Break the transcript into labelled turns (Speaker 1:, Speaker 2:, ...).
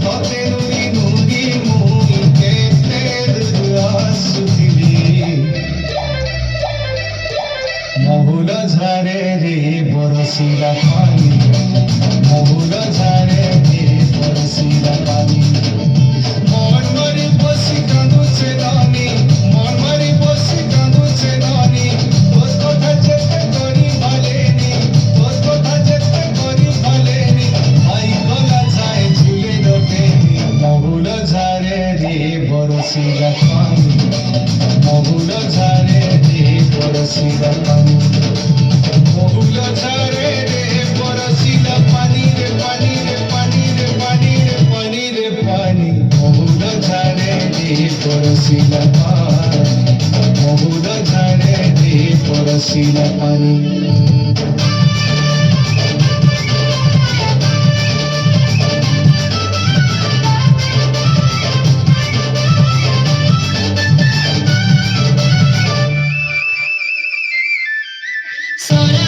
Speaker 1: तोते नुरी नुरी मुई केते आसुथिली মহুল ঝাড়ে রে বরশিলা পানি মহুল ঝাড়ে রে বরশিলা পানি মন মারি বসি কাঁদুছে রানী মন মারি বসি কাঁদুছে রানী তোর কথা যেতে করি ভালেনি তোর কথা যেতে করি ভালেনি ভাই গলা যায় ঝুলে রবেনি মহুল ঝাড়ে রে বরশিলা পানি মহুল ঝাড়ে রে বরশিলা পানি মহুল ঝাড়ে রে বরশিলা পানি রে পানি রে পানি রে পানি রে পানি রে পানি মহুল ঝাড়ে রে বরশিলা পানি মহুল ঝাড়ে রে বরশিলা পানি
Speaker 2: Sola